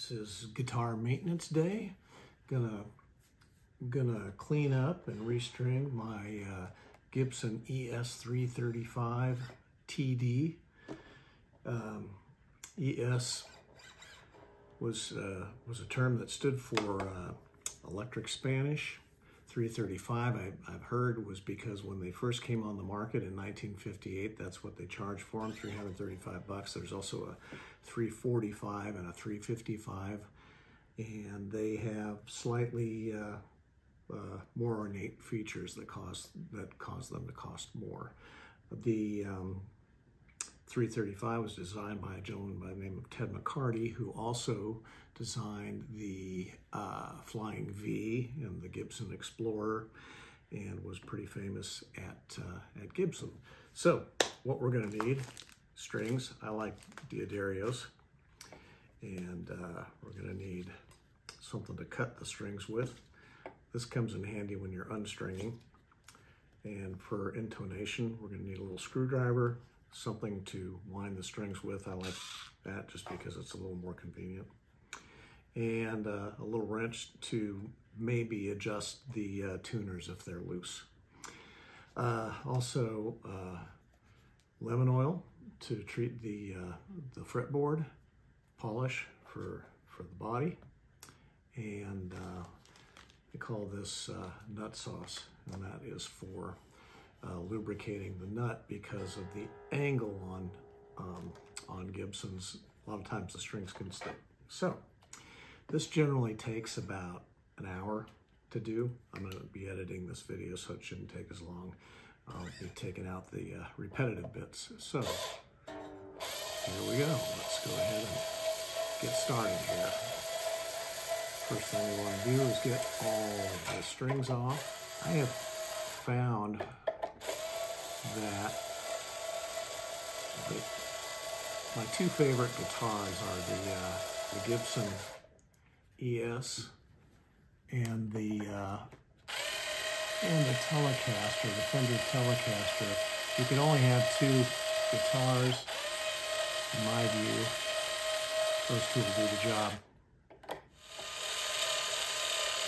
This is guitar maintenance day. Gonna clean up and restring my Gibson ES-335 TD. ES was a term that stood for electric Spanish. 335 I've heard was because when they first came on the market in 1958, that's what they charged for them, $335. There's also a 345 and a 355, and they have slightly more ornate features that cause them to cost more. The 335 was designed by a gentleman by the name of Ted McCarty, who also designed the Flying V and the Gibson Explorer, and was pretty famous at Gibson. So what we're going to need: strings. I like Diodarios, and we're going to need something to cut the strings with. This comes in handy when you're unstringing. And for intonation, we're going to need a little screwdriver, something to wind the strings with. I like that just because it's a little more convenient. And a little wrench to maybe adjust the tuners if they're loose. Also, lemon oil to treat the fretboard, polish for the body, and they call this nut sauce, and that is for lubricating the nut because of the angle on Gibsons. A lot of times the strings can stick. So this generally takes about an hour to do. I'm going to be editing this video, so it shouldn't take as long. I'll be taking out the repetitive bits. So here we go. Let's go ahead and get started here. First thing we want to do is get all of the strings off. I have found that my two favorite guitars are the Gibson ES and the Telecaster, the Fender Telecaster. You can only have two guitars, in my view. Those two will do the job.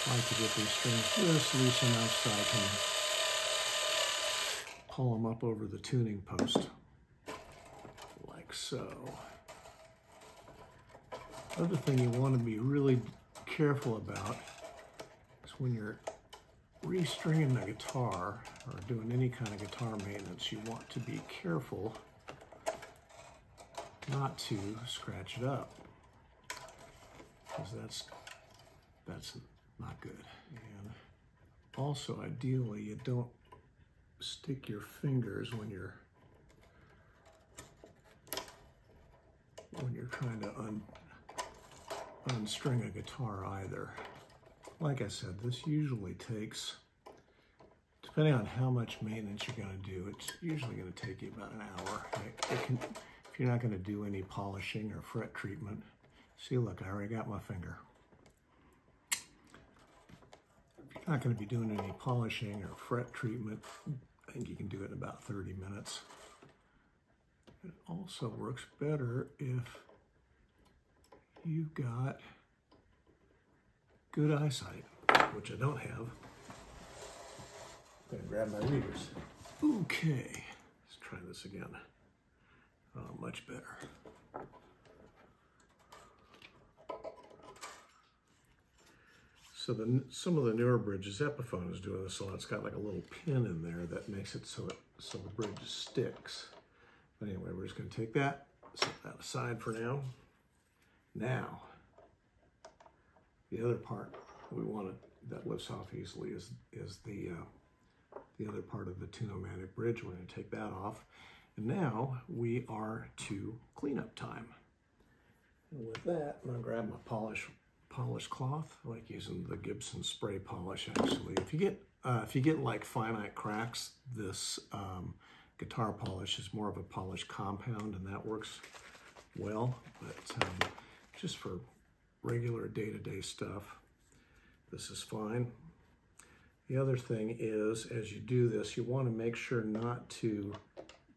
I like to get these strings just loose enough so I can pull them up over the tuning post, like so. Other thing you want to be really careful about is when you're restringing the guitar or doing any kind of guitar maintenance, you want to be careful not to scratch it up, because that's not good. And also, ideally, you don't stick your fingers when you're trying to unstring a guitar either. Like I said, this usually takes, depending on how much maintenance you're going to do, it's usually going to take you about an hour. If you're not going to do any polishing or fret treatment. See, look, I already got my finger. If you're not going to be doing any polishing or fret treatment, I think you can do it in about 30 minutes. It also works better if you've got good eyesight, which I don't have. I'm going to grab my readers. Okay, let's try this again. Oh, much better. So some of the newer bridges, Epiphone is doing this a lot. It's got like a little pin in there that makes it so the bridge sticks. But anyway, we're just going to take that, set that aside for now. Now, the other part we want that lifts off easily is the other part of the Tune-O-Matic bridge. We're going to take that off. And now we are to cleanup time. And with that, I'm going to grab my polish cloth. I like using the Gibson spray polish, actually. If you get like finite cracks, this guitar polish is more of a polish compound, and that works well. But just for regular day-to-day stuff, this is fine. The other thing is, as you do this, you want to make sure not to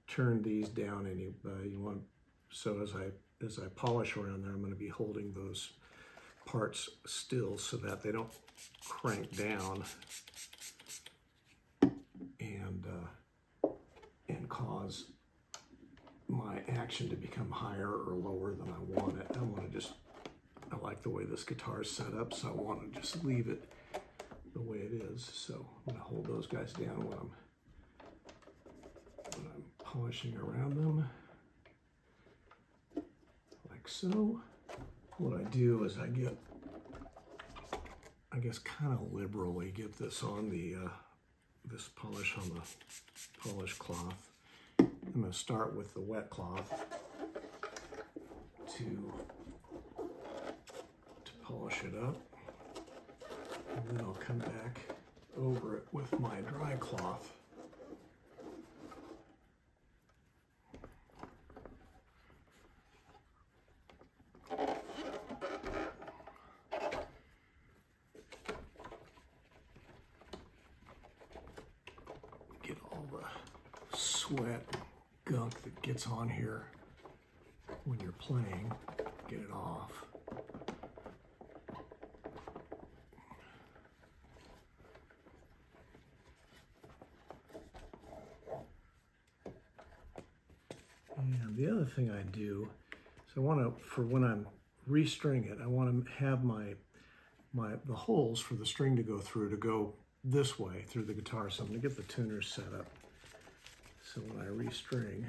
turn these down any. You want, so as I polish around there, I'm going to be holding those parts still so that they don't crank down and cause my action to become higher or lower than I want it. I like the way this guitar is set up, so I want to just leave it the way it is. So I'm going to hold those guys down when I'm polishing around them, like so. What I do is I guess kind of liberally get this on the this polish on the polish cloth. I'm going to start with the wet cloth to polish it up, and then I'll come back over it with my dry cloth. Get all the sweat, gunk that gets on here when you're playing, get it off. And the other thing I do is I want to, for when I'm restring it, I want to have the holes for the string to go this way through the guitar. So I'm going to get the tuners set up. So when I restring,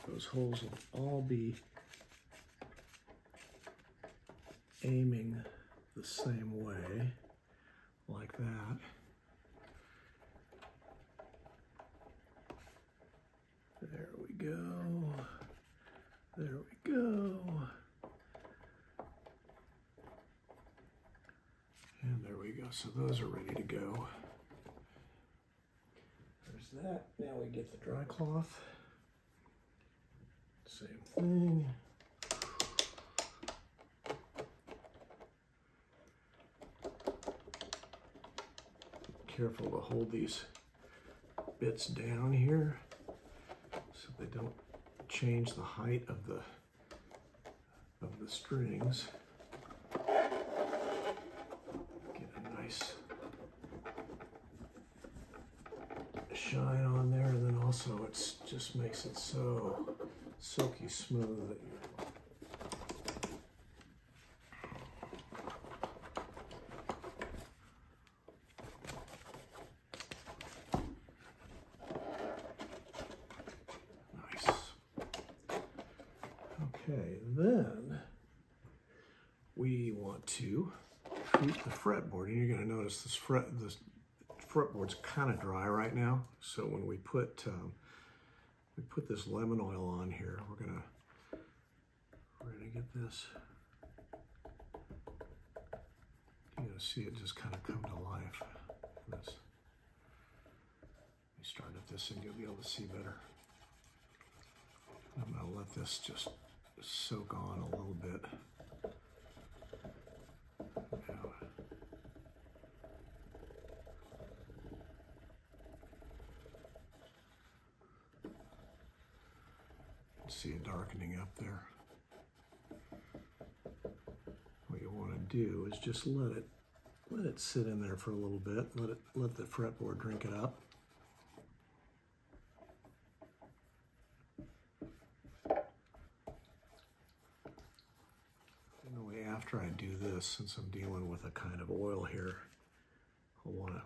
those holes will all be aiming the same way, like that. There we go. There we go. And there we go. So those are ready to go. There's that. Now we get the dry cloth. Same thing. Careful to hold these bits down here so they don't change the height of the strings. Get a nice shine on there, and then also it just makes it so silky smooth that okay, then we want to treat the fretboard, and you're going to notice this fretboard's kind of dry right now. So when we put this lemon oil on here, we're gonna get this. You're gonna see it just kind of come to life. Let me start at this, and you'll be able to see better. I'm gonna let this just soak on a little bit. Now, see it darkening up there. What you want to do is just let it sit in there for a little bit. Let the fretboard drink it up. Anyway, after I do this, since I'm dealing with a kind of oil here, I'll want to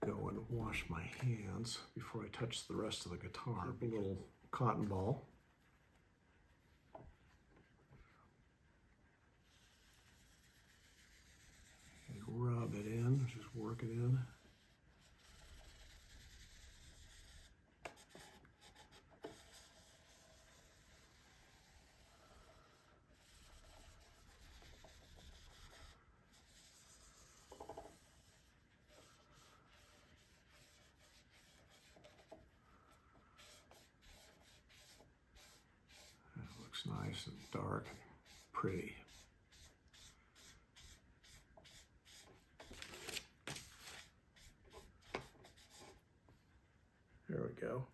go and wash my hands before I touch the rest of the guitar. A little cotton ball. And rub it in, just work it in. Nice and dark and pretty. There we go.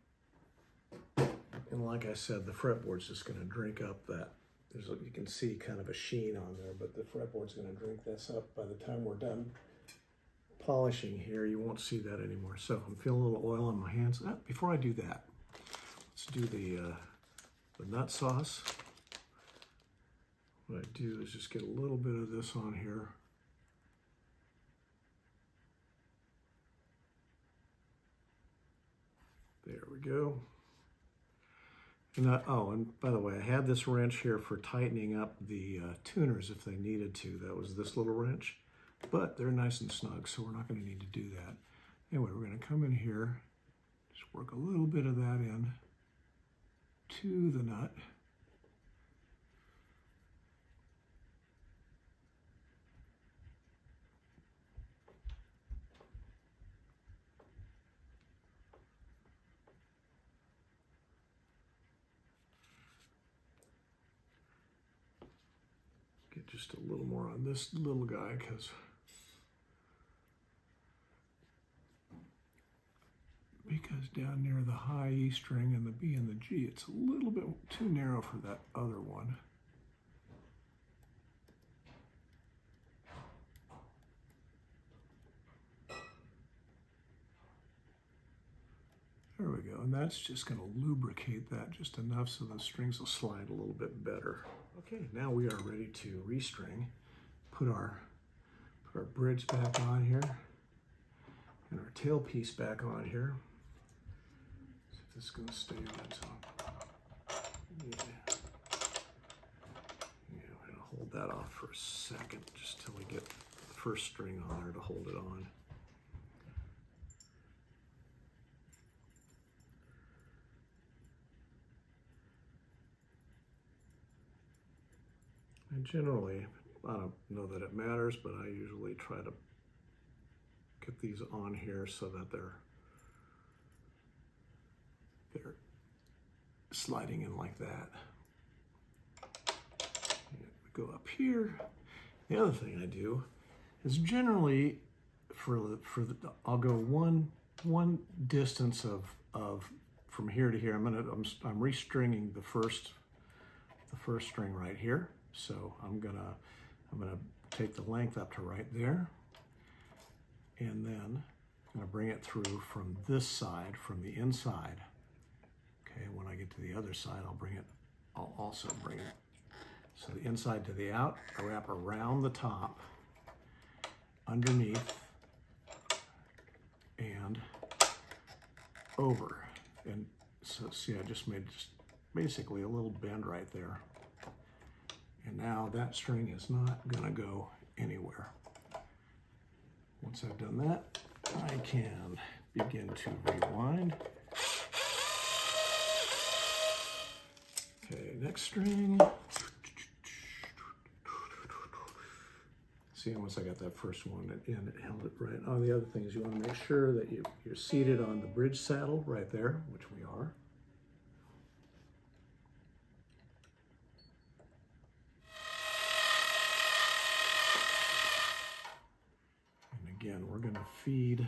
And like I said, the fretboard's just going to drink up that you can see kind of a sheen on there, but the fretboard's going to drink this up. By the time we're done polishing here, you won't see that anymore. So I'm feeling a little oil on my hands. Before I do that, let's do the nut sauce. What I do is just get a little bit of this on here. There we go. And and by the way, I had this wrench here for tightening up the tuners if they needed to. That was this little wrench, but they're nice and snug, so we're not going to need to do that. Anyway, we're going to come in here, just work a little bit of that in to the nut. Get just a little more on this little guy because down near the high E string and the B and the G, it's a little bit too narrow for that other one. There we go, and that's just going to lubricate that just enough so the strings will slide a little bit better. Okay, now we are ready to restring. Put our bridge back on here and our tailpiece back on here. See if this is going to stay on its own. Yeah, we're going to hold that off for a second just till we get the first string on there to hold it on. And generally, I don't know that it matters, but I usually try to get these on here so that they're sliding in like that. And we go up here. The other thing I do is generally I'll go one distance of from here to here. I'm restringing the first string right here. So I'm gonna take the length up to right there, and then I'm gonna bring it through from this side, from the inside. Okay, when I get to the other side, I'll also bring it. So the inside to the out, I wrap around the top, underneath, and over. And so see, I just made basically a little bend right there. And now that string is not going to go anywhere. Once I've done that, I can begin to rewind. Okay, next string. See, once I got that first one in, it held it right. Oh, the other thing is you want to make sure that you're seated on the bridge saddle right there, which we are. Again, we're going to feed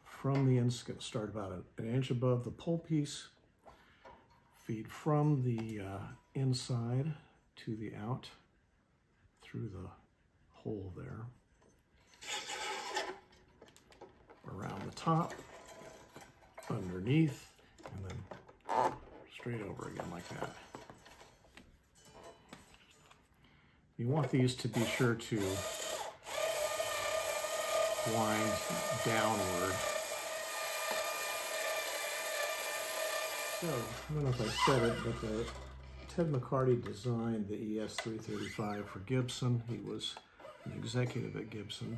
from the end, start about an inch above the pole piece, feed from the inside to the out through the hole there, around the top, underneath, and then straight over again like that. You want these to be sure to wind downward. So, I don't know if I said it, but Ted McCarty designed the ES-335 for Gibson. He was an executive at Gibson.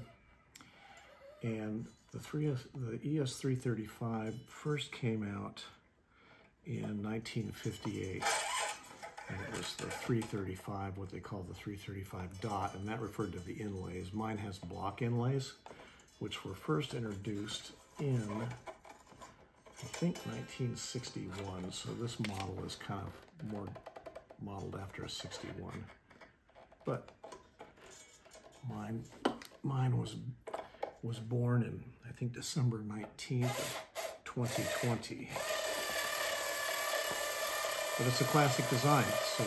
And the ES-335 first came out in 1958. And it was the 335, what they call the 335 dot, and that referred to the inlays. Mine has block inlays, which were first introduced in, I think, 1961. So this model is kind of more modeled after a 61. But mine was born in, I think, December 19th of 2020. But it's a classic design, so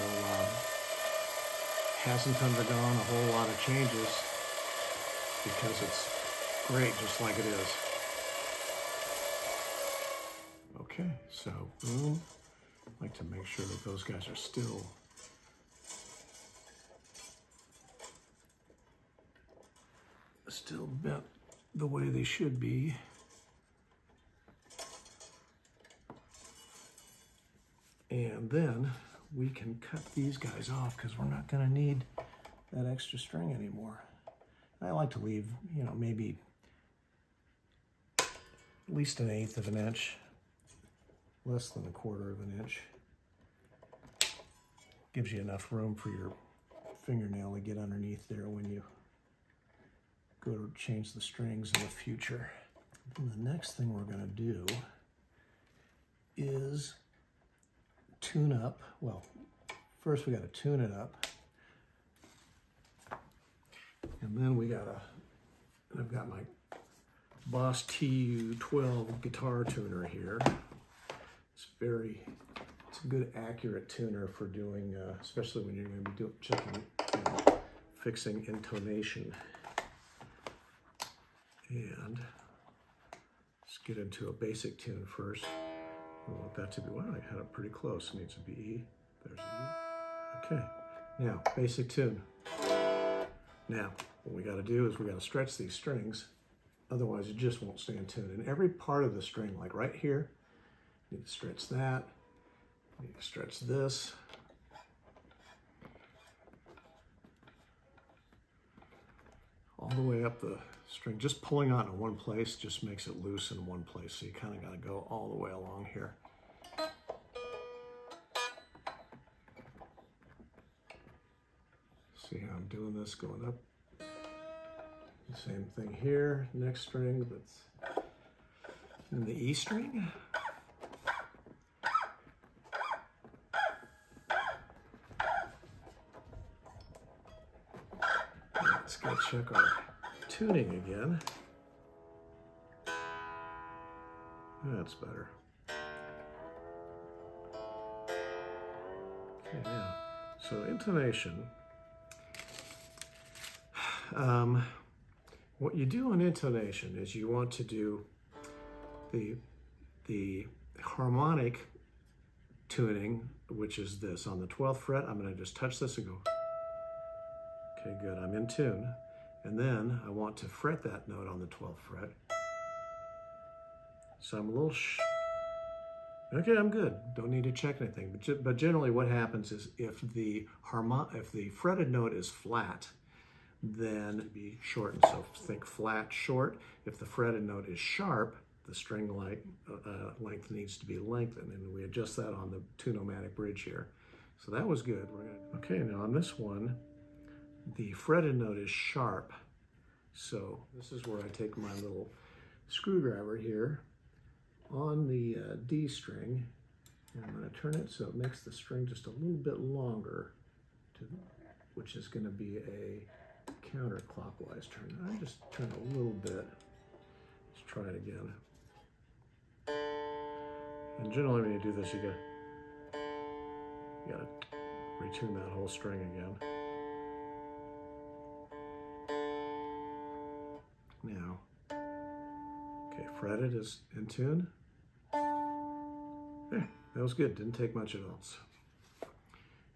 hasn't undergone a whole lot of changes because it's great just like it is. Okay, so boom. I like to make sure that those guys are still bent the way they should be. And then we can cut these guys off because we're not going to need that extra string anymore. I like to leave, you know, maybe at least 1/8 of an inch, less than 1/4 of an inch. Gives you enough room for your fingernail to get underneath there when you go to change the strings in the future. And the next thing we're going to do is tune up. Well, first we got to tune it up. And then we got to, I've got my Boss TU12 guitar tuner here. It's a good accurate tuner for doing, especially when you're going to be checking, fixing intonation. And let's get into a basic tune first. I want that to be, wow, I had it pretty close. It needs to be E. There's E. Okay, now basic tune. Now, what we got to do is we got to stretch these strings, otherwise it just won't stay in tune. And every part of the string, like right here, you need to stretch that, you need to stretch this. All the way up the string. Just pulling on in one place just makes it loose in one place, so you kind of got to go all the way along here. See how I'm doing this, going up. Same thing here, next string that's in the E string. Let's go check our tuning again. That's better. Okay, yeah. So intonation. What you do on intonation is you want to do the harmonic tuning, which is this. On the 12th fret, I'm going to just touch this and go, okay, good, I'm in tune. And then I want to fret that note on the 12th fret. So I'm a little okay, I'm good. Don't need to check anything. But generally what happens is if the fretted note is flat, then it'd be shortened. So think flat, short. If the fretted note is sharp, the string length needs to be lengthened, and we adjust that on the tune-o-matic bridge here. So that was good. Okay, now on this one, the fretted note is sharp. So this is where I take my little screwdriver here on the D string, and I'm going to turn it so it makes the string just a little bit longer, which is going to be a counterclockwise turn. I just turn it a little bit. Let's try it again. And generally when you do this, you gotta retune that whole string again. Now, okay, fretted is in tune. There, that was good. Didn't take much else.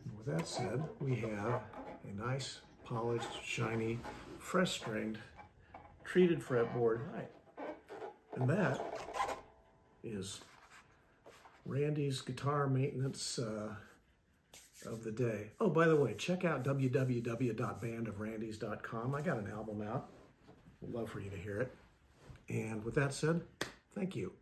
And with that said, we have a nice, polished, shiny, fresh-stringed, treated fretboard. And that is Randy's guitar maintenance of the day. Oh, by the way, check out www.bandofrandys.com. I got an album out. Would love for you to hear it. And with that said, thank you.